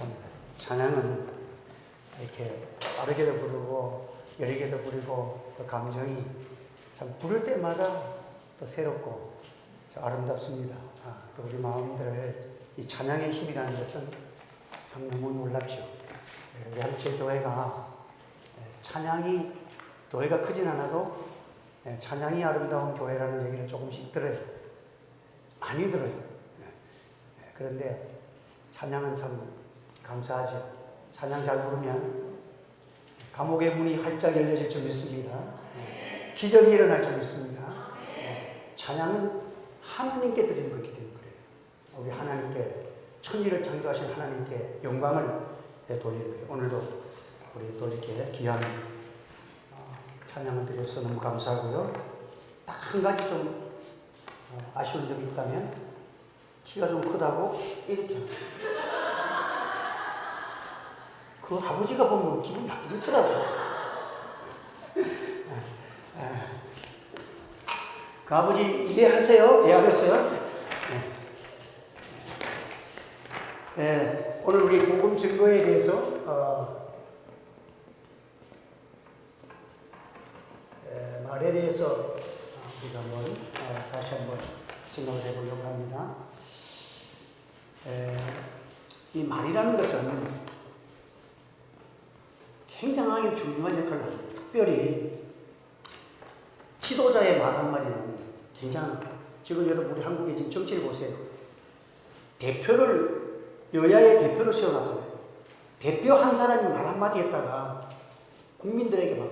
참 찬양은 이렇게 빠르게도 부르고 여리게도 부르고 또 감정이 참 부를 때마다 또 새롭고 아름답습니다. 또 우리 마음들 이 찬양의 힘이라는 것은 참 너무 놀랍죠. 우리 한채 교회가 찬양이 교회가 크진 않아도 찬양이 아름다운 교회라는 얘기를 조금씩 들어요. 많이 들어요. 그런데 찬양은 참 감사하죠. 찬양 잘 부르면 감옥의 문이 활짝 열려질 줄 믿습니다. 기적이 일어날 줄 믿습니다. 찬양은 하나님께 드리는 거기 때문에 그래요. 우리 하나님께 천지를 창조하신 하나님께 영광을 돌리는 거예요. 오늘도 우리 또 이렇게 귀한 찬양을 드려서 너무 감사하고요. 딱 한 가지 좀 아쉬운 점이 있다면 키가 좀 크다고 이렇게 그 아버지가 보면 기분 나쁘겠더라고요. 그 아버지 이해하세요? 이해하겠어요? 오늘 우리 복음 증거에 대해서 말에 대해서 우리가 한번 다시 한번 생각을 해보려고 합니다. 이 말이라는 것은 굉장히 중요한 역할을 합니다. 특별히 지도자의 말 한마디는 굉장한 거예요. 지금 여러분 우리 한국의 지금 정치를 보세요. 여야의 대표를 세워놨잖아요. 대표 한 사람이 말 한마디 했다가 국민들에게 막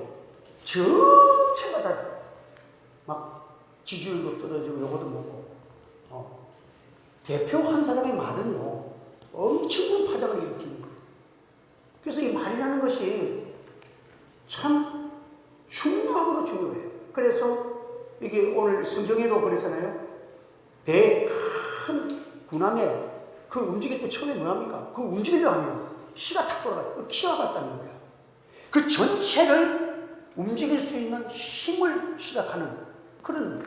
전체가 다 막 지지율도 떨어지고 요것도 먹고 대표 한 사람의 말은요 엄청난 파장을 일으키는 거예요. 그래서 이 말이라는 것이 참 중요하고도 중요해요. 그래서 이게 오늘 성경에도 그랬잖아요. 배 큰 군함에 그 움직일 때 처음에 뭐합니까? 그 움직이려 하면 시가 탁 돌아가요. 키와 같다는 거야. 그 전체를 움직일 수 있는 힘을 시작하는 그런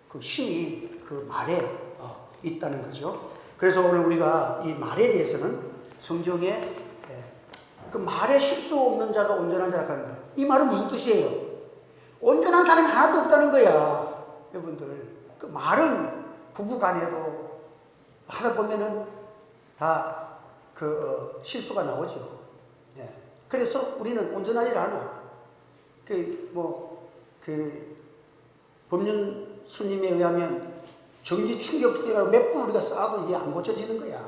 그 힘이 그 말에 있다는 거죠. 그래서 오늘 우리가 이 말에 대해서는 성경에 그 말에 실수 없는 자가 온전한 자라고 하는 거예요. 이 말은 무슨 뜻이에요? 온전한 사람이 하나도 없다는 거야. 여러분들 그 말은 부부간에도 하다 보면은 다 그 실수가 나오죠. 그래서 우리는 온전하지 않아. 법륜 스님에 의하면 전기 충격기가 몇 번 우리가 쌓아도 이게 안 고쳐지는 거야.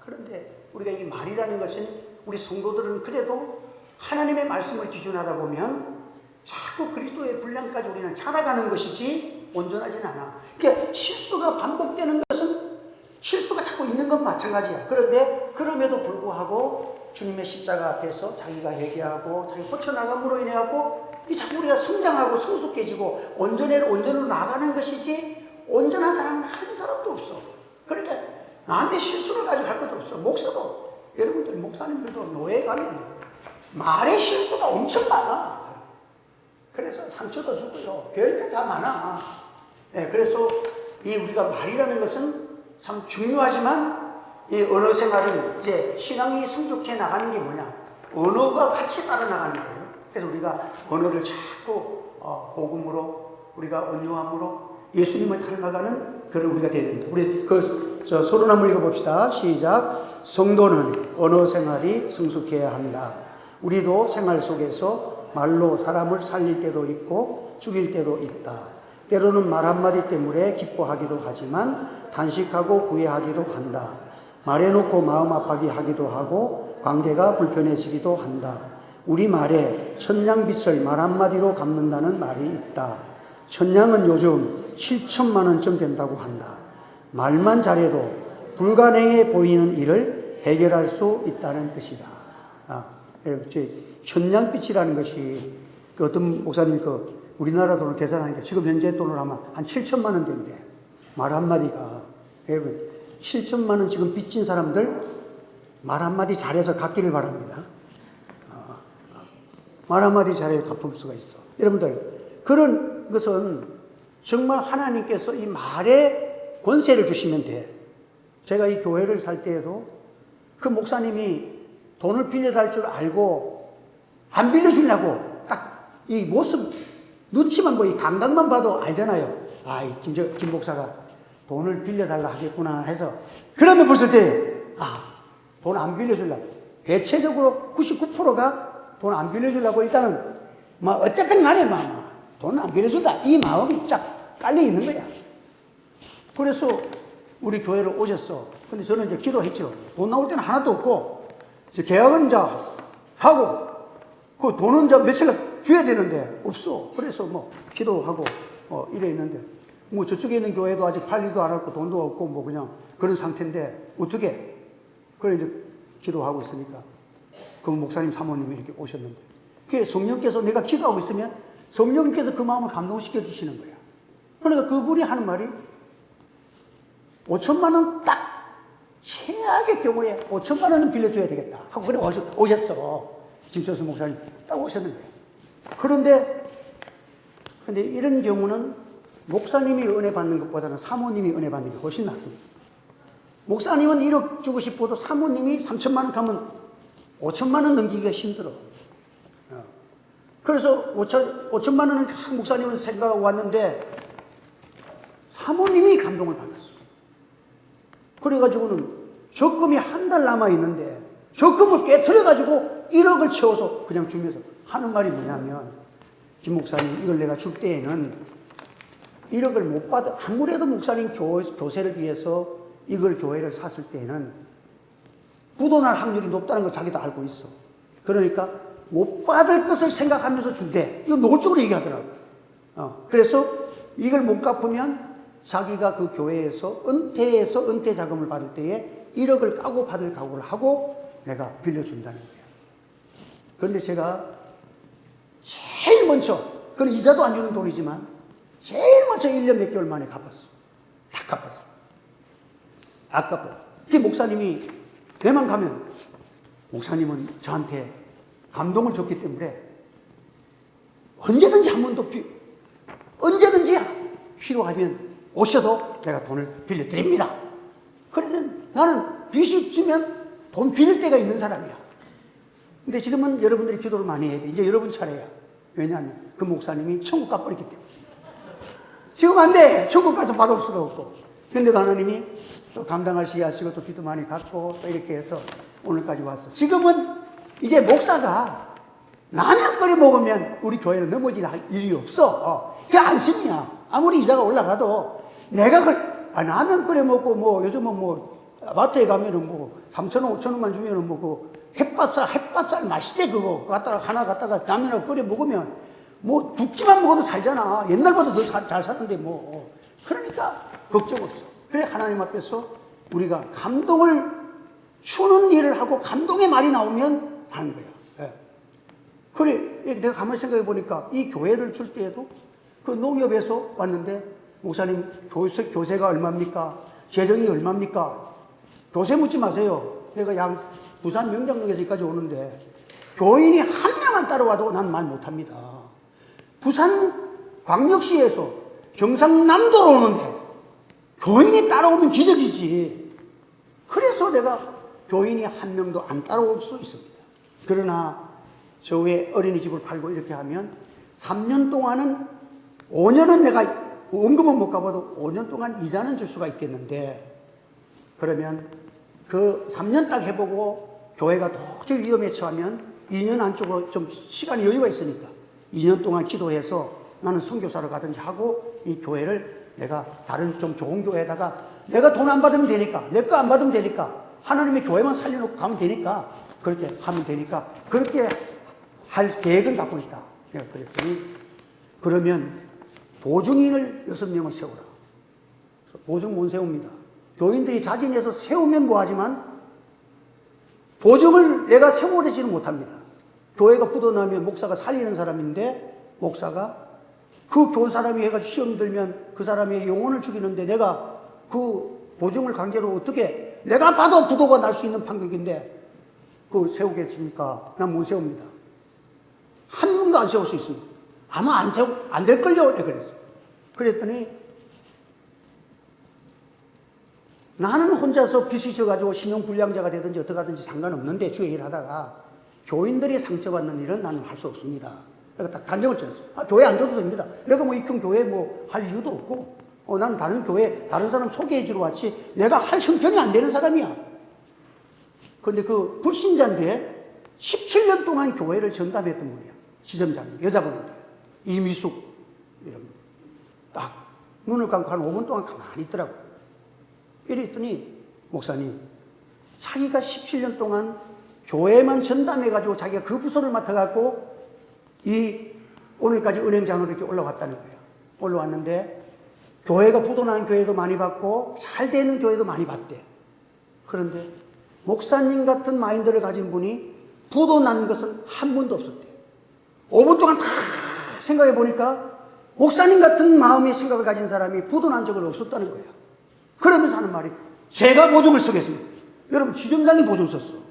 그런데 우리가 이 말이라는 것은 우리 성도들은 그래도 하나님의 말씀을 기준하다 보면 자꾸 그리스도의 분량까지 우리는 찾아가는 것이지 온전하지는 않아. 그러니까 실수가 반복되는 것은 실수가 자꾸 있는 건 마찬가지야. 그런데 그럼에도 불구하고 주님의 십자가 앞에서 자기가 회개하고 자기 고쳐나감으로 인해하고 이 자꾸 우리가 성장하고 성숙해지고 온전으로 나가는 것이지 온전한 사람은 한 사람도 없어. 그러니까 남의 실수를 가지고 할 것도 없어. 목사도 여러분들 목사님들도 노예 가면 말의 실수가 엄청 많아. 그래서 상처도 주고요. 별게 다 많아. 그래서 이 우리가 말이라는 것은 참 중요하지만 이 언어 생활은 이제 신앙이 성숙해 나가는 게 뭐냐? 언어가 같이 따라 나가는 거예요. 그래서 우리가 언어를 자꾸 복음으로 우리가 온유함으로 예수님을 닮아가는 그런 우리가 되어야 됩니다. 우리 서론 한번 읽어봅시다. 시작. 성도는 언어 생활이 성숙해야 한다. 우리도 생활 속에서 말로 사람을 살릴 때도 있고 죽일 때도 있다. 때로는 말 한마디 때문에 기뻐하기도 하지만 단식하고 후회하기도 한다. 말해놓고 마음 아파하게 하기도 하고 관계가 불편해지기도 한다. 우리 말에 천냥빚을 말 한마디로 갚는다는 말이 있다. 천냥은 요즘 7천만 원쯤 된다고 한다. 말만 잘해도 불가능해 보이는 일을 해결할 수 있다는 뜻이다. 천냥빚이라는 것이 어떤 목사님이 우리나라 돈을 계산하니까 지금 현재 돈으로 하면 한 7천만 원 된대. 말 한마디가. 여러분 7천만 원 지금 빚진 사람들 말 한마디 잘해서 갚기를 바랍니다. 말 한마디 잘해야 갚을 수가 있어. 여러분들 그런 것은 정말 하나님께서 이 말에 권세를 주시면 돼. 제가 이 교회를 살 때에도 그 목사님이 돈을 빌려달 줄 알고 안 빌려주려고 딱 이 모습 눈치만 보이 감각만 봐도 알잖아요. 아, 이 김 목사가 돈을 빌려달라 하겠구나 해서 그러면 벌써 돈 안 빌려주려고 대체적으로 99%가 돈 안 빌려주려고 일단은 뭐 어쨌든 간에 돈 안 빌려준다 이 마음이 쫙 깔려 있는 거야. 그래서 우리 교회로 오셨어. 근데 저는 이제 기도했죠. 돈 나올 때는 하나도 없고 이제 계약은 이제 하고 그 돈은 이제 며칠 줘야 되는데 없어. 그래서 뭐 기도하고 이래 있는데 뭐 저쪽에 있는 교회도 아직 팔리도 안 하고 돈도 없고 뭐 그냥 그런 상태인데 어떻게? 그래 이제 기도하고 있으니까 그 목사님 사모님이 이렇게 오셨는데 그게 성령께서 내가 기도하고 있으면 성령께서 그 마음을 감동시켜 주시는 거야. 그러니까 그분이 하는 말이 5천만 원 딱 최악의 경우에 5천만 원은 빌려줘야 되겠다 하고 그래 오셨어. 김철수 목사님 딱 오셨는데 그런데 이런 경우는 목사님이 은혜 받는 것보다는 사모님이 은혜 받는 게 훨씬 낫습니다. 목사님은 1억 주고 싶어도 사모님이 3천만 원 가면 5천만 원 넘기기가 힘들어. 그래서 5천만 원은 목사님은 생각하고 왔는데 사모님이 감동을 받았어. 그래가지고는 적금이 한 달 남아있는데 적금을 깨트려가지고 1억을 채워서 그냥 주면서 하는 말이 뭐냐면 김 목사님 이걸 내가 줄 때에는 1억을 못 받아 아무래도 목사님 교세를 위해서 이걸 교회를 샀을 때에는 부도날 확률이 높다는 걸 자기도 알고 있어. 그러니까 못 받을 것을 생각하면서 준대. 이거 노골적으로 얘기하더라고. 그래서 이걸 못 갚으면 자기가 그 교회에서 은퇴 자금을 받을 때에 1억을 까고 받을 각오를 하고 내가 빌려준다는 거야. 그런데 제가 제일 먼저, 그건 이자도 안 주는 돈이지만 제일 먼저 1년 몇 개월 만에 갚았어. 다 갚았어. 아깝고. 그 목사님이 내만 가면 목사님은 저한테 감동을 줬기 때문에 언제든지 한 번 더 언제든지 필요하면 오셔도 내가 돈을 빌려드립니다. 그러면 나는 빚이 있으면 돈 빌릴 때가 있는 사람이야. 근데 지금은 여러분들이 기도를 많이 해야 돼. 이제 여러분 차례야. 왜냐하면 그 목사님이 천국 가버렸기 때문에. 지금 안 돼. 천국 가서 받을 수도 없고. 근데도 하나님이 또 감당하시게 하시고 또 기도 많이 갖고 또 이렇게 해서 오늘까지 왔어. 지금은 이제 목사가 라면 끓여 먹으면 우리 교회는 넘어질 일이 없어. 그게 안심이야. 아무리 이자가 올라가도 내가 라면 끓여 먹고 뭐 요즘은 뭐 마트에 가면은 뭐 3,000원, 5,000원만 주면은 뭐 그 햇밥살 맛있대 그거 하나 갖다가 라면을 끓여 먹으면 뭐 두 끼만 먹어도 살잖아. 옛날보다 더 잘 사는데 뭐. 그러니까 걱정 없어. 그래 하나님 앞에서 우리가 감동을 주는 일을 하고 감동의 말이 나오면 하는 거야. 예. 그래 내가 가만히 생각해 보니까 이 교회를 줄 때에도 그 농협에서 왔는데 목사님 교세가 얼마입니까? 재정이 얼마입니까? 교세 묻지 마세요. 내가 부산 명장역에서 여기까지 오는데 교인이 한 명만 따라와도 난 말 못합니다. 부산 광역시에서 경상남도로 오는데 교인이 따라오면 기적이지. 그래서 내가 교인이 한 명도 안 따라올 수 있습니다. 그러나 저 외에 어린이집을 팔고 이렇게 하면 3년 동안은 5년은 내가 원금은 못 갚아도 5년 동안 이자는 줄 수가 있겠는데 그러면 그 3년 딱 해보고 교회가 도저히 위험에 처하면 2년 안쪽으로 좀 시간이 여유가 있으니까 2년 동안 기도해서 나는 선교사로 가든지 하고 이 교회를 내가 다른 좀 좋은 교회에다가 내가 돈 안 받으면 되니까 내 거 안 받으면 되니까 하나님의 교회만 살려놓고 가면 되니까 그렇게 하면 되니까 그렇게 할 계획은 갖고 있다. 내가 그랬더니 그러면 보증인을 6명을 세우라. 보증 못 세웁니다. 교인들이 자진해서 세우면 뭐하지만 보증을 내가 세우지는 못합니다. 교회가 부도나면 목사가 살리는 사람인데 목사가 그 교사람이 해가지고 시험 들면 그 사람의 영혼을 죽이는데 내가 그 보증을 강제로 어떻게 내가 봐도 부도가 날 수 있는 판결인데 그거 세우겠습니까? 난 못 세웁니다. 한 명도 안 세울 수 있습니다. 아마 안 될걸요? 내가 그랬어요. 그랬더니 나는 혼자서 빚이 져가지고 신용불량자가 되든지 어떻게 하든지 상관없는데 주의 일 하다가 교인들이 상처받는 일은 나는 할 수 없습니다. 내가 딱 단정을 지었어. 교회 안 줘도 됩니다. 내가 뭐 이큰 교회 뭐 할 이유도 없고, 나는 다른 교회, 다른 사람 소개해 주러 왔지, 내가 할 형편이 안 되는 사람이야. 근데 그 불신자인데 17년 동안 교회를 전담했던 분이야. 지점장이, 여자분인데. 이미숙, 이런 분. 딱 눈을 감고 한 5분 동안 가만히 있더라고요. 이랬더니, 목사님, 자기가 17년 동안 교회만 전담해가지고 자기가 그 부서를 맡아갖고 오늘까지 은행장으로 이렇게 올라왔다는 거예요. 올라왔는데 교회가 부도난 교회도 많이 봤고 잘 되는 교회도 많이 봤대. 그런데 목사님 같은 마인드를 가진 분이 부도난 것은 한 번도 없었대. 5분 동안 다 생각해 보니까 목사님 같은 마음의 생각을 가진 사람이 부도난 적은 없었다는 거예요. 그러면서 하는 말이, 제가 보증을 쓰겠습니다. 여러분, 지점장이 보증 썼어.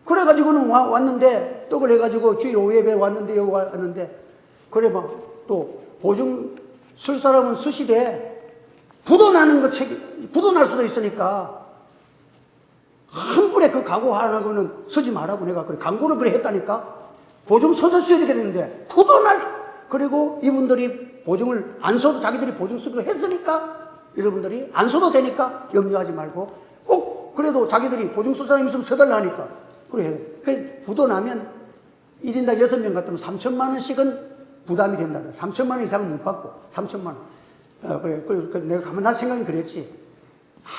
그래가지고는 왔는데, 떡을 해가지고 주일 오후 예배 왔는데, 여기 왔는데, 그래 또 보증 쓸 사람은 쓰시되, 부도날 수도 있으니까, 한 불에 그 각오 하나고는 쓰지 말라고 내가 그래, 광고를 그래 했다니까? 보증 서서 써야 되게 되는데, 그리고 이분들이 보증을 안 써도 자기들이 보증 쓰기로 했으니까, 여러분들이 안 써도 되니까 염려하지 말고, 꼭 그래도 자기들이 보증 쓸 사람이 있으면 써달라 하니까, 그래, 부도나면 1인당 6명 같으면 3천만 원씩은 부담이 된다. 3천만 원 이상은 못 받고, 3천만 원. 그래, 내가 가만 날 생각이 그랬지.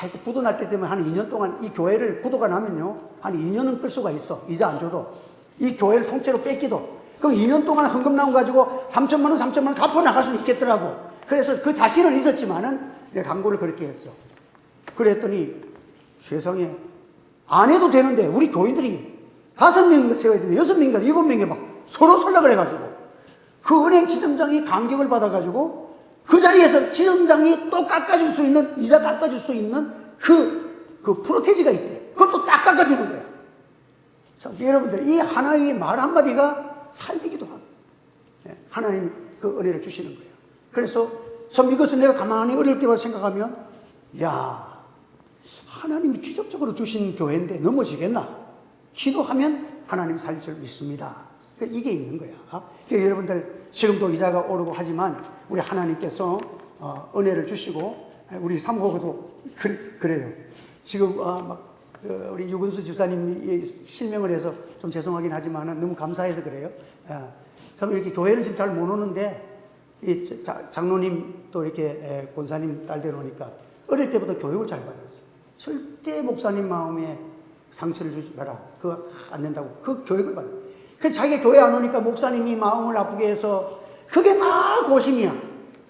아이고, 부도날 때 되면 한 2년 동안 이 교회를 부도가 나면요, 한 2년은 끌 수가 있어. 이자 안 줘도. 이 교회를 통째로 뺏기도. 그럼 2년 동안 헌금 나온 가지고 3천만 원 갚아 나갈 수는 있겠더라고. 그래서 그 자신은 있었지만은 내가 광고를 그렇게 했어. 그랬더니 세상에 안 해도 되는데 우리 교인들이 5명인가 세워야 되는데 6명인가 7명이 막 서로 설락을 해가지고 그 은행 지점장이 감격을 받아가지고 그 자리에서 지점장이 또 깎아줄 수 있는, 이자 깎아줄 수 있는 그 프로테지가 있대. 그것도 딱 깎아주는 거야. 자, 여러분들, 이 하나님의 말 한마디가 살리기도 하고, 하나님 그 은혜를 주시는 거예요. 그래서 참 이것을 내가 가만히 어릴 때마다 생각하면, 야, 하나님이 기적적으로 주신 교회인데 넘어지겠나? 기도하면 하나님이 살릴 줄 믿습니다. 이게 있는 거야. 그러니까 여러분들, 지금도 이자가 오르고 하지만 우리 하나님께서 은혜를 주시고, 우리 사모고도 그래요. 지금 우리 유근수 집사님이 실명을 해서 좀 죄송하긴 하지만 너무 감사해서 그래요. 참 이렇게 교회는 지금 잘 못 오는데, 이 장로님 또 이렇게 권사님 딸 데려오니까 어릴 때부터 교육을 잘 받았어요. 절대 목사님 마음에 상처를 주지 마라. 그거 안 된다고. 그 교육을 받아. 그 자기가 교회 안 오니까 목사님이 마음을 아프게 해서 그게 나 고심이야.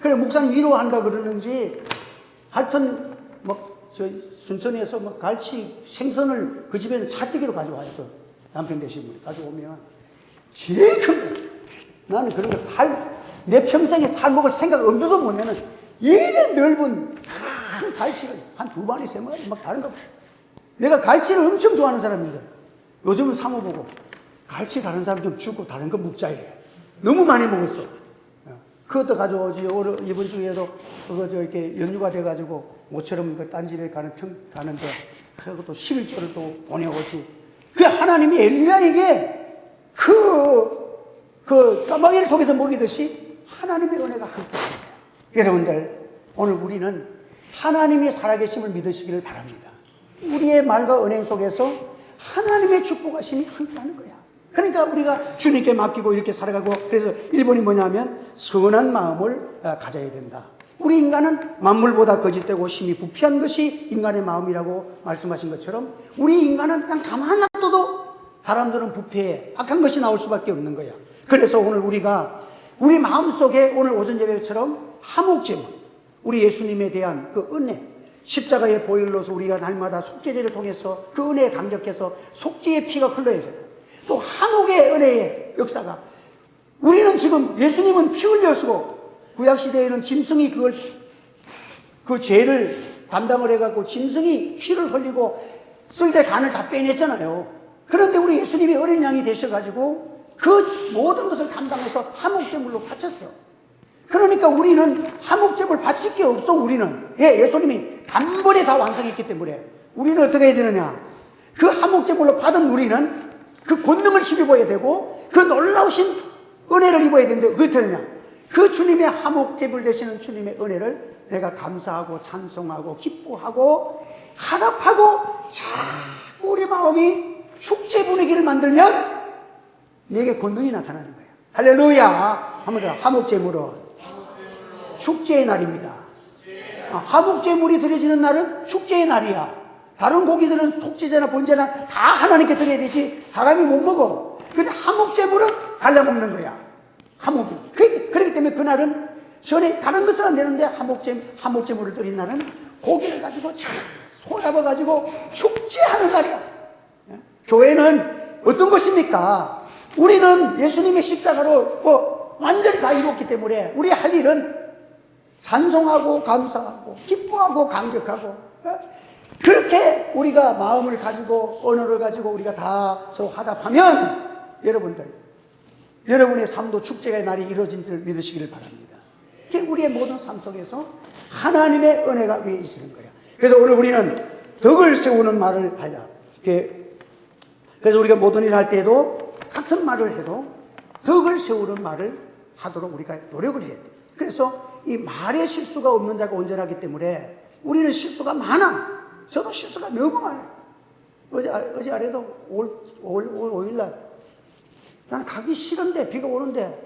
그래, 목사님 위로한다 그러는지, 하여튼, 순천에서 갈치 생선을 그 집에는 차뜨기로 가져와요. 그 남편 되신 분이 가져오면 제일 큰 거. 나는 그런 거 내 평생에 살 먹을 생각 엄두도 못 내는 이래 넓은 큰 갈치를 한 2마리, 3마리 막 다른 거. 내가 갈치를 엄청 좋아하는 사람인데 요즘은 사모보고 갈치 다른 사람 좀 주고 다른 거 먹자 이래. 너무 많이 먹었어. 그것도 가져오지. 이번 주에도 그거 이렇게 연휴가 돼가지고 모처럼 그 딴 집에 가는데 그것도 11조를 또 보내오지. 그 하나님이 엘리야에게 그 까마귀를 통해서 먹이듯이 하나님의 은혜가 함께 합니다. 여러분들, 오늘 우리는 하나님의 살아계심을 믿으시기를 바랍니다. 우리의 말과 은행 속에서 하나님의 축복하심이 함께 하는 거야. 그러니까 우리가 주님께 맡기고 이렇게 살아가고, 그래서 1번이 뭐냐면 선한 마음을 가져야 된다. 우리 인간은 만물보다 거짓되고 심히 부패한 것이 인간의 마음이라고 말씀하신 것처럼 우리 인간은 그냥 가만 놔둬도 사람들은 부패해 악한 것이 나올 수밖에 없는 거야. 그래서 오늘 우리가 우리 마음속에 오늘 오전 예배처럼 화목제물, 우리 예수님에 대한 그 은혜, 십자가의 보혈로서 우리가 날마다 속죄제를 통해서 그 은혜에 감격해서 속죄의 피가 흘러야 되고, 또 화목의 은혜의 역사가, 우리는 지금 예수님은 피 흘려주고 구약시대에는 짐승이 그 죄를 담당을 해갖고 짐승이 피를 흘리고 쓸 때 간을 다 빼냈잖아요. 그런데 우리 예수님이 어린 양이 되셔가지고 그 모든 것을 담당해서 화목제물로 바쳤어. 그러니까 우리는 화목제물 바칠 게 없어. 우리는 예수님이 단번에 다 완성했기 때문에 우리는 어떻게 해야 되느냐, 그 화목제물로 받은 우리는 그 권능을 힘입어야 되고 그 놀라우신 은혜를 입어야 되는데 어떻게 되느냐, 그 주님의 화목제물 되시는 주님의 은혜를 내가 감사하고 찬송하고 기뻐하고 화답하고 자꾸 우리 마음이 축제 분위기를 만들면 내게 권능이 나타나는 거예요. 할렐루야. 한번 더. 화목제물은 축제의 날입니다. 화목제물이 드려지는 날은 축제의 날이야. 다른 고기들은 속죄제나 번제나 다 하나님께 드려야 되지 사람이 못 먹어. 근데 화목제물은 갈라먹는 거야. 그렇기 때문에 그날은 전에 다른 것은 안 되는데 화목제물을 드린 날은 고기를 가지고 쫙 손잡아가지고 축제하는 날이야. 교회는 어떤 것입니까? 우리는 예수님의 십자가로 완전히 다 이뤘기 때문에 우리 할 일은 찬송하고 감사하고 기뻐하고 감격하고, 그렇게 우리가 마음을 가지고 언어를 가지고 우리가 다 서로 화답하면 여러분의 삶도 축제의 날이 이루어진 줄 믿으시기를 바랍니다. 우리의 모든 삶 속에서 하나님의 은혜가 위에 있는 거예요. 그래서 오늘 우리는 덕을 세우는 말을 하자. 그래서 우리가 모든 일을 할 때에도 같은 말을 해도 덕을 세우는 말을 하도록 우리가 노력을 해야 돼요. 그래서 이 말에 실수가 없는 자가 온전하기 때문에 우리는 실수가 많아. 저도 실수가 너무 많아요. 어제 아래도 5일날 나는 가기 싫은데 비가 오는데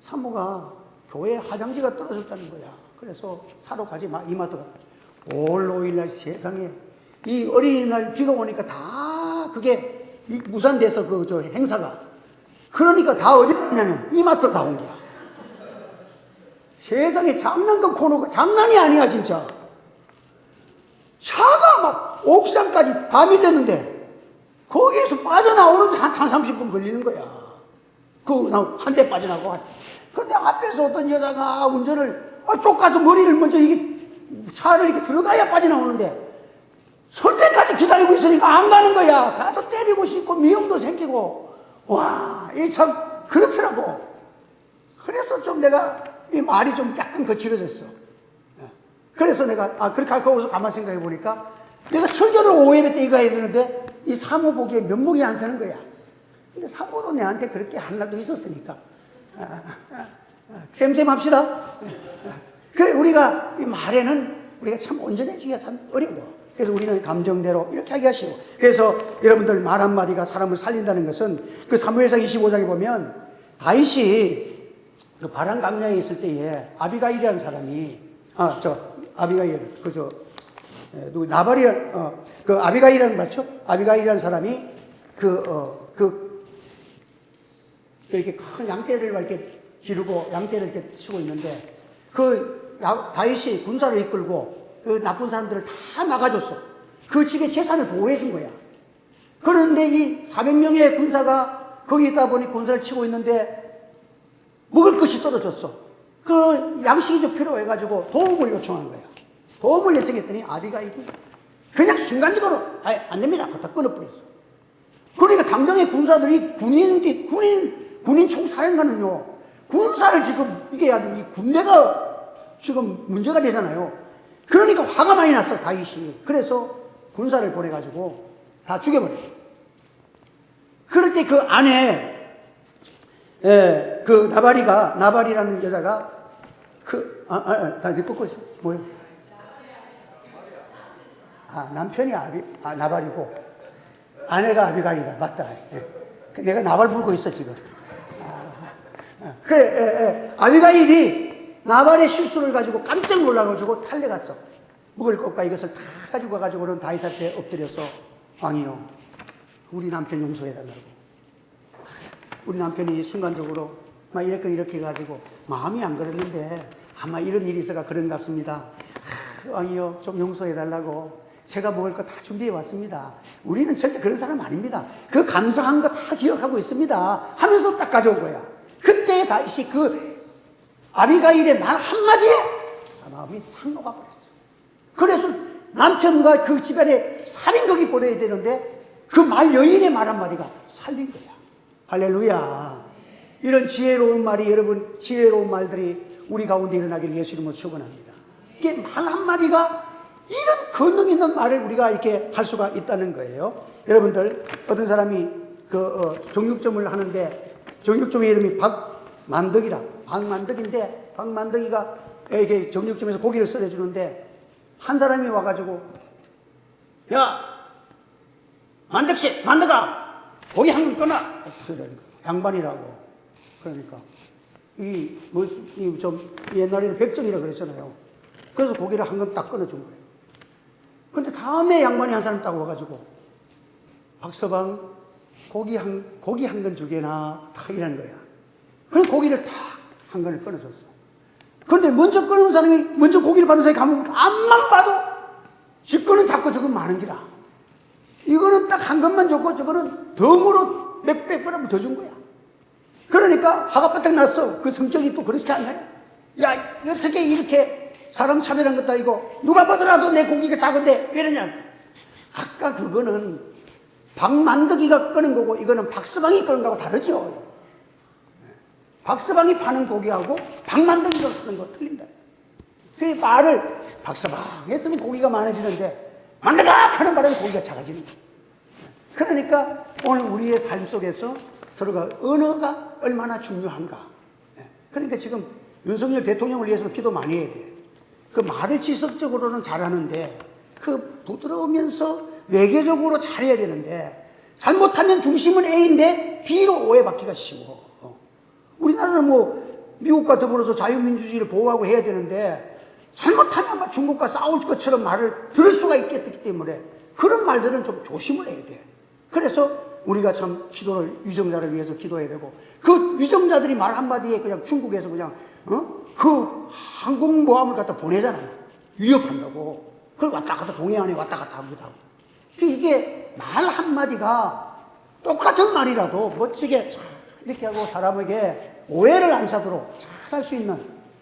사모가 교회 화장지가 떨어졌다는 거야. 그래서 사러 가지 마. 이마트가 5월 5일날 세상에 이 어린이날 비가 오니까 다 그게 무산돼서 저 행사가, 그러니까 다 어디 갔냐면 이마트로 다 온 거야. 세상에 장난감 코너가 장난이 아니야 진짜. 차가 막 옥상까지 다 밀렸는데 거기에서 빠져나오는데 한 30분 걸리는 거야. 한 대 빠져나고. 근데 앞에서 어떤 여자가 운전을 쫓가서 머리를 먼저 이게 차를 이렇게 들어가야 빠져나오는데 설 때까지 기다리고 있으니까 안 가는 거야. 가서 때리고 싶고 미움도 생기고. 와, 이 참 그렇더라고. 그래서 좀 내가 이 말이 좀 약간 거칠어졌어. 그래서 내가 그렇게 하고서 가만 생각해 보니까 내가 설교를 5예배 때 이거 해야 되는데 이 사모 보기에 면목이 안 서는 거야. 근데 사모도 내한테 그렇게 한 날도 있었으니까 쌤 합시다. 그래, 우리가 이 말에는 우리가 참 온전해지기가 참 어려워. 그래서 우리는 감정대로 이렇게 하게 하시고, 그래서 여러분들 말 한마디가 사람을 살린다는 것은 그 사무엘상 25장에 보면 다윗이 그 바람 강야에 있을 때에 아비가일이라는 사람이 아비가일이라는 맞죠? 아비가일이라는 사람이 이렇게 큰 양떼를 이렇게 기르고 양떼를 이렇게 치고 있는데 다윗이 군사를 이끌고 그 나쁜 사람들을 다 막아줬어. 그 집의 재산을 보호해 준 거야. 그런데 이 400명의 군사가 거기 있다 보니 군사를 치고 있는데 먹을 것이 떨어졌어. 그 양식이 좀 필요해가지고 도움을 요청한 거야. 도움을 요청했더니 아비가일이 그냥 순간적으로 안 됩니다. 갖다 끊어버렸어. 그러니까 당장의 군사들이 군인 총사령관은요, 군사를 지금 이겨야 돼. 이 군대가 지금 문제가 되잖아요. 그러니까 화가 많이 났어, 다윗이. 그래서 군사를 보내가지고 다 죽여버렸어. 그럴 때 그 안에 나발이라는 여자가 다 꺾고 있어. 뭐요? 남편이 나발이고 아내가 아비가일이다. 맞다. 내가 나발 불고 있어 지금. 그래, 아비가일이 나발의 실수를 가지고 깜짝 놀라가지고 달려갔어. 먹을 것과 이것을 다 가지고 가가지고는 다윗한테 엎드려서, 왕이요, 우리 남편 용서해달라고. 우리 남편이 순간적으로 막 이렇게 해가지고 마음이 안 그랬는데 아마 이런 일이 있어가 그런갑습니다. 왕이요, 좀 용서해달라고. 제가 먹을 거 다 준비해 왔습니다. 우리는 절대 그런 사람 아닙니다. 그 감사한 거 다 기억하고 있습니다. 하면서 딱 가져온 거야. 그때 다윗이 그 아비가일의 말 한마디에 마음이 싹 녹아버렸어. 그래서 남편과 그 집안에 살인극이 벌어야 되는데 그 여인의 말 한마디가 살린 거야. 할렐루야. 이런 지혜로운 말이, 여러분, 지혜로운 말들이 우리 가운데 일어나기를 예수 이름으로 축원합니다. 이게 말 한마디가 이런 권능 있는 말을 우리가 이렇게 할 수가 있다는 거예요. 여러분들, 어떤 사람이 정육점을 하는데, 정육점의 이름이 박만덕이라, 박만덕인데, 박만덕이가 이렇게 정육점에서 고기를 썰어주는데, 한 사람이 와가지고, 야, 만덕씨, 만덕아, 고기 한 근 끊어! 양반이라고. 그러니까, 옛날에는 백정이라 그랬잖아요. 그래서 고기를 한 근 딱 끊어준 거예요. 근데 다음에 양반이 한 사람 딱 와가지고, 박서방, 고기 한 근 주게나, 딱 이러는 거야. 그래서 고기를 딱 한 근을 끊어줬어. 그런데 먼저 끊은 사람이, 먼저 고기를 받은 사람이 가면, 앞만 봐도, 지 거는 작고 저건 많은 기라. 이거는 딱 한 근만 줬고, 저거는 덩으로 몇백 그램 더 준 거야. 그러니까 화가 바짝 났어. 그 성격이 또 그렇게 안 해. 야, 어떻게 이렇게 사람 차별한 것도 아니고, 누가 보더라도 내 고기가 작은데 왜 이러냐. 아까 그거는 박만덕이가 끄는 거고, 이거는 박서방이 끄는 거하고 다르죠. 박서방이 파는 고기하고 박만덕이가 끄는 거 틀린다. 그 말을 박서방 했으면 고기가 많아지는데, 만덕아! 하는 바람에 고기가 작아지는 거예요. 그러니까 오늘 우리의 삶 속에서 서로가 언어가 얼마나 중요한가. 그러니까 지금 윤석열 대통령을 위해서 기도 많이 해야 돼. 그 말을 지속적으로는 잘하는데, 그 부드러우면서 외교적으로 잘해야 되는데, 잘못하면 중심은 A인데 B로 오해받기가 쉬워. 우리나라는 뭐 미국과 더불어서 자유민주주의를 보호하고 해야 되는데, 잘못하면 막 중국과 싸울 것처럼 말을 들을 수가 있기 때문에 그런 말들은 좀 조심을 해야 돼. 그래서 우리가 참 기도를, 위정자를 위해서 기도해야 되고, 그 위정자들이 말 한마디에 그냥 중국에서 그냥 그 항공모함을 갖다 보내잖아요. 위협한다고. 그걸 왔다 갔다 동해안에 왔다 갔다 하기도 하고. 이게 말 한마디가 똑같은 말이라도 멋지게 이렇게 하고 사람에게 오해를 안 사도록 잘 할 수 있는,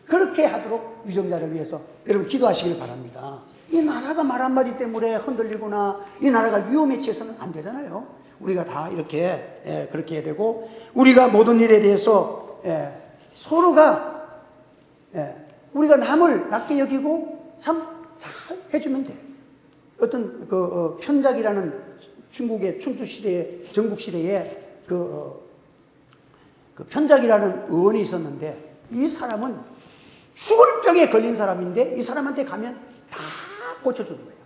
그렇게 하도록 위정자를 위해서 여러분 기도하시길 바랍니다. 이 나라가 말 한마디 때문에 흔들리거나 이 나라가 위험에 처해서는 안 되잖아요. 우리가 다 이렇게 그렇게 해야 되고, 우리가 모든 일에 대해서 서로가 우리가 남을 낮게 여기고 참 잘 해주면 돼. 어떤 편작이라는 중국의 춘추 시대에, 전국 시대에 그 편작이라는 의원이 있었는데, 이 사람은 죽을 병에 걸린 사람인데 이 사람한테 가면 다 고쳐주는 거예요.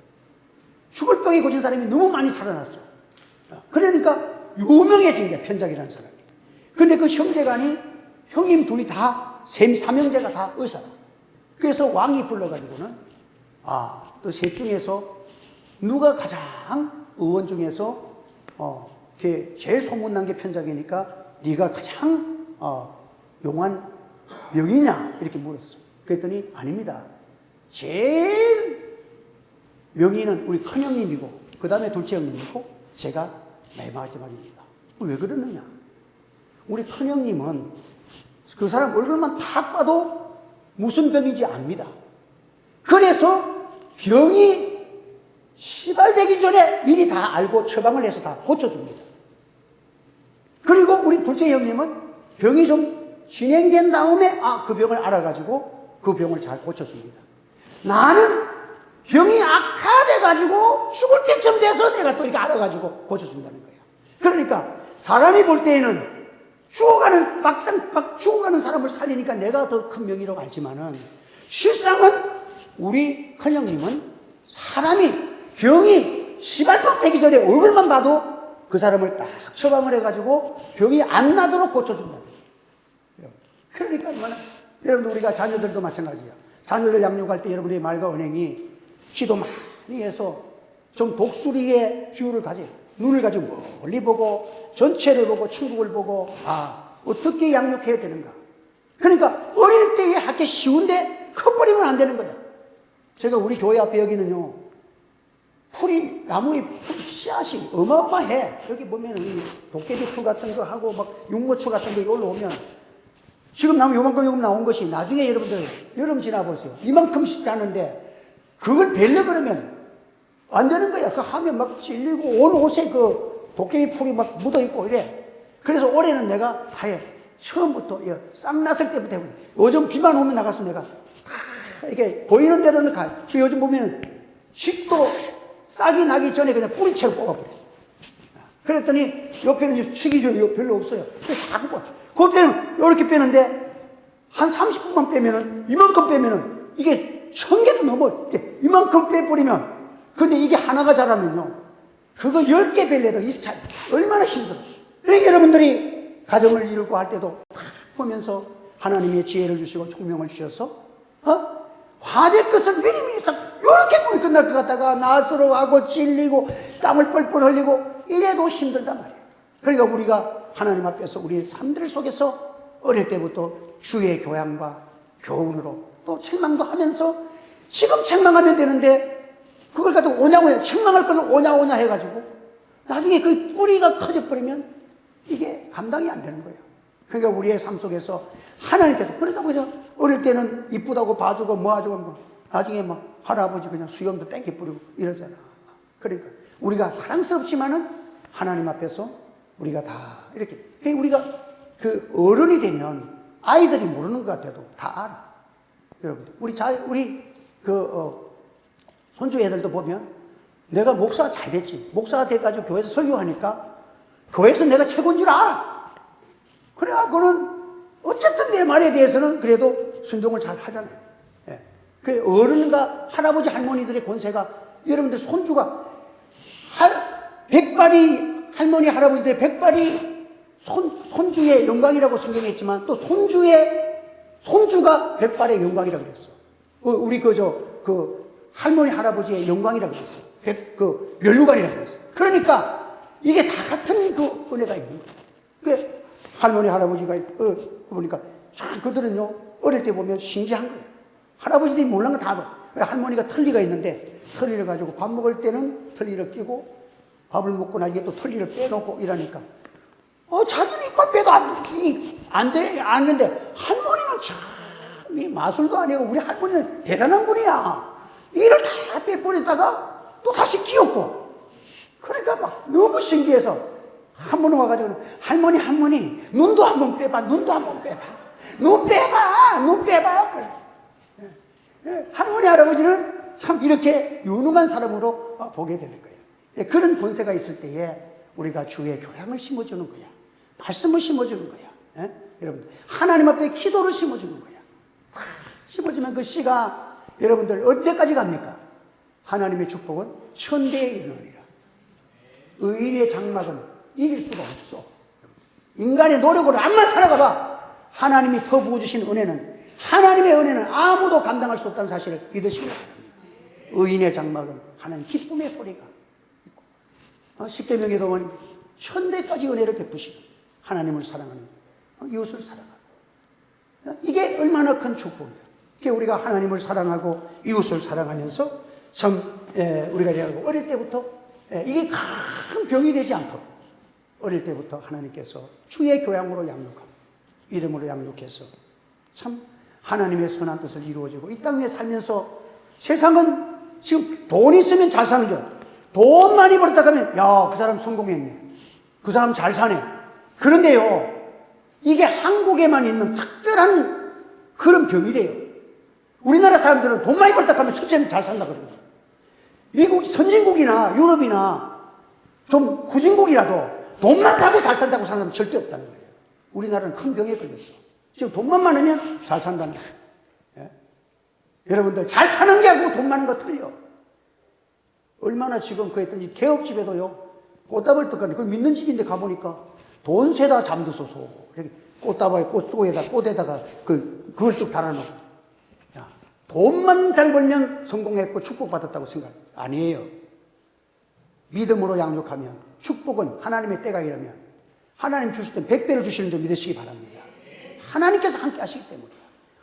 죽을 병에 걸린 사람이 너무 많이 살아났어. 그러니까 유명해진 거야, 편작이라는 사람이. 근데 그 형제간이, 형님 둘이 다, 삼형제가 다 의사라. 그래서 왕이 불러가지고는, 너 셋 중에서 누가 가장 의원 중에서 제일 소문난 게 편작이니까 네가 가장 용한 명이냐 이렇게 물었어. 그랬더니 아닙니다. 제일 명의는 우리 큰형님이고 그 다음에 둘째 형님이고 제가 맨 마지막입니다. 왜 그러느냐? 우리 큰형님은 그 사람 얼굴만 탁 봐도 무슨 병인지 압니다. 그래서 병이 시발되기 전에 미리 다 알고 처방을 해서 다 고쳐줍니다. 그리고 우리 둘째 형님은 병이 좀 진행된 다음에 그 병을 알아가지고 그 병을 잘 고쳐줍니다. 나는 병이 악화돼가지고 죽을 때쯤 돼서 내가 또 이렇게 알아가지고 고쳐준다는 거예요. 그러니까 사람이 볼 때에는 막상 죽어가는 사람을 살리니까 내가 더 큰 명의라고 알지만은, 실상은 우리 큰형님은 사람이 병이 시발도 되기 전에 얼굴만 봐도 그 사람을 딱 처방을 해가지고 병이 안 나도록 고쳐준다. 그러니까 얼마나, 여러분들 우리가 자녀들도 마찬가지야. 자녀들 양육할 때 여러분의 말과 언행이 기도 많이 해서 좀 독수리의 비율을 가져, 눈을 가지고 멀리 보고 전체를 보고 천국을 보고 어떻게 양육해야 되는가. 그러니까 어릴 때에 하기 쉬운데 커버리면 안 되는 거야. 제가 우리 교회 앞에 여기는요, 나무의 씨앗이 어마어마해. 여기 보면 도깨비 풀 같은 거 하고 막 육모초 같은 게 올라오면, 지금 나무 요만큼 나온 것이 나중에 여러분들 여름 지나보세요. 이만큼씩 나는데 그걸 벨려 그러면 안 되는 거야. 그 하면 막 찔리고 온 옷에 그 도깨비 풀이 막 묻어 있고 이래. 그래서 올해는 내가 처음부터 싹 났을 때부터 해보니 요즘 비만 오면 나가서 내가 다 이렇게 보이는 대로는 가요. 요즘 보면 식도 싹이 나기 전에 그냥 뿌리채로 뽑아버려요. 그랬더니 옆에는 식이종이 별로 없어요. 그래서 자꾸 봐. 그 빼는 이렇게 빼는데 한 30분만 빼면은 이만큼 빼면은 이게 1000개도 넘어. 이만큼 빼버리면 근데 이게 하나가 자라면요 그거 10개 뺄래도 이 차이 얼마나 힘들어. 그러니까 여러분들이 가정을 이루고 할 때도 다 보면서 하나님의 지혜를 주시고 총명을 주셔서 화제 끝을 미리미리 딱 이렇게 보니 끝날 것 같다가 나스러워하고 찔리고 땀을 뻘뻘 흘리고 이래도 힘들단 말이에요. 그러니까 우리가 하나님 앞에서 우리 삶들 속에서 어릴 때부터 주의 교양과 교훈으로 또 책망도 하면서 지금 책망하면 되는데 그걸 갖다가 오냐오냐 책망할 걸 오냐오냐 해가지고 나중에 그 뿌리가 커져버리면 이게 감당이 안 되는 거예요. 그러니까 우리의 삶 속에서 하나님께서 그러니까 그냥 어릴 때는 이쁘다고 봐주고 뭐하고 뭐 나중에 뭐 할아버지 그냥 수염도 땡겨 뿌리고 이러잖아. 그러니까 우리가 사랑스럽지만은 하나님 앞에서 우리가 다 이렇게 우리가 그 어른이 되면 아이들이 모르는 것 같아도 다 알아. 여러분들 우리 손주 애들도 보면 내가 목사가 잘 됐지. 목사가 돼가지고 교회에서 설교하니까 교회에서 내가 최고인 줄 알아. 그래갖고는 어쨌든 내 말에 대해서는 그래도 순종을 잘 하잖아요. 예. 그 어른과 할아버지 할머니들의 권세가 여러분들 손주가 백발이 할머니 할아버지들의 백발이 손주의 영광이라고 성경했지만 또 손주가 백발의 영광이라고 그랬어. 우리 할머니 할아버지의 영광이라고 그랬어. 멸류관이라고 그랬어. 그러니까 이게 다 같은 그 은혜가 있는 거예요. 그 할머니 할아버지가 보니까 참 그들은요 어릴 때 보면 신기한 거예요. 할아버지들이 몰랐는 건 다 알아. 할머니가 틀니가 있는데 틀니를 가지고 밥 먹을 때는 틀니를 끼고 밥을 먹고 나중에 또 틀니를 빼놓고 이러니까 자기는 이빨 빼도 안 되는데 할머니는 참 이 마술도 아니고 우리 할머니는 대단한 분이야. 이를 다 빼버리다가 또 다시 끼웠고 그러니까 막 너무 신기해서 한 번 와가지고 할머니 눈도 한번 빼봐 눈 빼봐 그래. 할머니 할아버지는 참 이렇게 유능한 사람으로 보게 되는 거예요. 그런 권세가 있을 때에 우리가 주의 교양을 심어주는 거야. 말씀을 심어주는 거야. 여러분 하나님 앞에 기도를 심어주는 거야. 심어주면 그 씨가 여러분들 언제까지 갑니까? 하나님의 축복은 천대에 이르느니라. 의인의 장막은 이길 수가 없어. 인간의 노력으로 암만 살아가봐. 하나님이 퍼부어주신 은혜는 하나님의 은혜는 아무도 감당할 수 없다는 사실을 믿으시기 바랍니다. 의인의 장막은 하나님 기쁨의 소리가 있고 십계명에도 보면 천대까지 은혜를 베푸시고 하나님을 사랑하는 이웃을 사랑하고 이게 얼마나 큰 축복이에요. 우리가 하나님을 사랑하고 이웃을 사랑하면서 참 우리가 어릴 때부터 이게 큰 병이 되지 않도록 어릴 때부터 하나님께서 주의 교양으로 양육하고 믿음으로 양육해서 참 하나님의 선한 뜻을 이루어지고 이 땅에 살면서 세상은 지금 돈 있으면 잘 사는 줄 알아요. 돈 많이 벌었다 하면 그 사람 성공했네. 그 사람 잘 사네. 그런데요 이게 한국에만 있는 특별한 그런 병이래요. 우리나라 사람들은 돈 많이 벌다 하면 첫째는 잘 산다 그러는 거예요. 미국 선진국이나 유럽이나 좀 후진국이라도 돈만 하고 잘 산다고 사는 사람은 절대 없다는 거예요. 우리나라는 큰 병에 걸렸어. 지금 돈만 많으면 잘 산다는 거예요. 여러분들 잘 사는 게 아니고 돈 많은 거 틀려. 얼마나 지금 그랬더니 개업집에도요 꽃다발 떡하는데 그 믿는 집인데 가보니까 돈 세다 잠드소서 이렇게 꽃다발 꽃에다가 그걸 뚝 달아놓고 돈만 잘 벌면 성공했고 축복받았다고 생각 아니에요. 믿음으로 양육하면 축복은 하나님의 때가 이르면 하나님 주실 땐 100배를 주시는 줄 믿으시기 바랍니다. 하나님께서 함께 하시기 때문에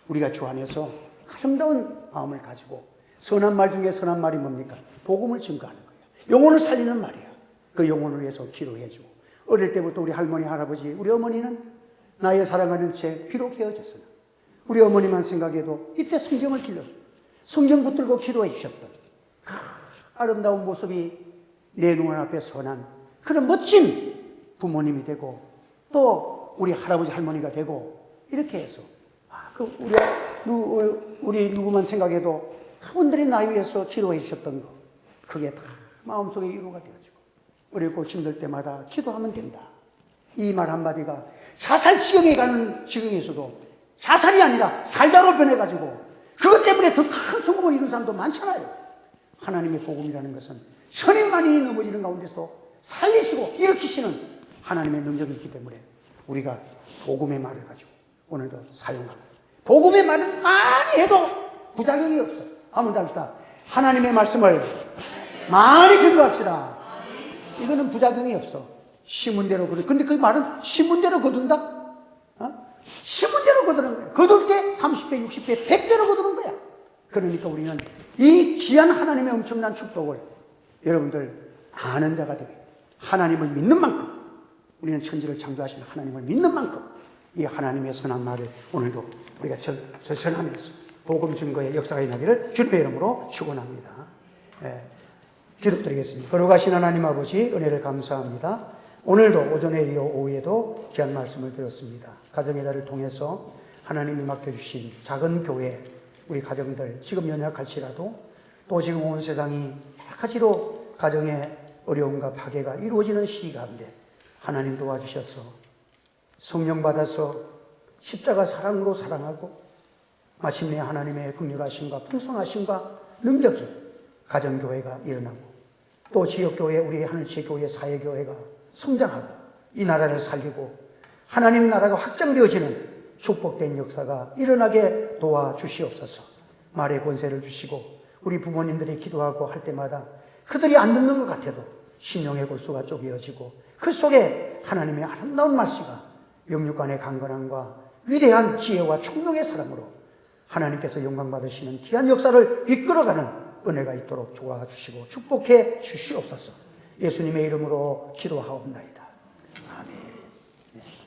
우리가 주 안에서 아름다운 마음을 가지고 선한 말 중에 선한 말이 뭡니까? 복음을 증거하는 거예요. 영혼을 살리는 말이야. 그 영혼을 위해서 기도해주고 어릴 때부터 우리 할머니 할아버지 우리 어머니는 나의 사랑하는 채 비록 헤어졌으나 우리 어머니만 생각해도 이때 성경을 길러주고 성경 붙들고 기도해 주셨던 그 아름다운 모습이 내 눈앞에 선한 그런 멋진 부모님이 되고 또 우리 할아버지 할머니가 되고 이렇게 해서 우리 누구만 생각해도 그분들이 나이 위해서 기도해 주셨던 거 그게 다 마음속에 위로가 되어지고 어렵고 힘들 때마다 기도하면 된다. 이 말 한마디가 자살 지경에 가는 지경에서도 자살이 아니라 살자로 변해가지고 그것 때문에 더 큰 성공을 이룬 사람도 많잖아요. 하나님의 복음이라는 것은 천인만인이 넘어지는 가운데서도 살리시고 일으키시는 하나님의 능력이 있기 때문에 우리가 복음의 말을 가지고 오늘도 사용하고 복음의 말은 많이 해도 부작용이 없어. 한번 더 합시다. 하나님의 말씀을 많이 증거합시다. 이거는 부작용이 없어. 심은대로 거둔. 근데 그 말은 심은대로 거둔다? 심은대로 거두는 거야. 거둘 때 30배, 60배, 100배로 거두는 거야. 그러니까 우리는 이 귀한 하나님의 엄청난 축복을 여러분들 아는 자가 되어야 돼. 하나님을 믿는 만큼 우리는 천지를 창조하신 하나님을 믿는 만큼 이 하나님의 선한 말을 오늘도 우리가 전하면서 복음 증거의 역사가 일어나기를 주님의 이름으로 축원합니다. 기도드리겠습니다. 거룩하신 하나님 아버지 은혜를 감사합니다. 오늘도 오전에 이어 오후에도 귀한 말씀을 드렸습니다. 가정의 달을 통해서 하나님이 맡겨주신 작은 교회 우리 가정들 지금 연약할지라도 또 지금 온 세상이 여러 가지로 가정의 어려움과 파괴가 이루어지는 시기 가운데 하나님 도와주셔서 성령 받아서 십자가 사랑으로 사랑하고 마침내 하나님의 긍휼하심과 풍성하심과 능력이 가정교회가 일어나고 또 지역교회 우리 하늘지교회 사회교회가 성장하고 이 나라를 살리고 하나님의 나라가 확장되어지는 축복된 역사가 일어나게 도와주시옵소서. 말의 권세를 주시고 우리 부모님들이 기도하고 할 때마다 그들이 안 듣는 것 같아도 심령의 골수가 쪼개어지고 그 속에 하나님의 아름다운 말씀과 영육간의 강건함과 위대한 지혜와 총명의 사랑으로 하나님께서 영광 받으시는 귀한 역사를 이끌어가는 은혜가 있도록 도와주시고 축복해 주시옵소서. 예수님의 이름으로 기도하옵나이다.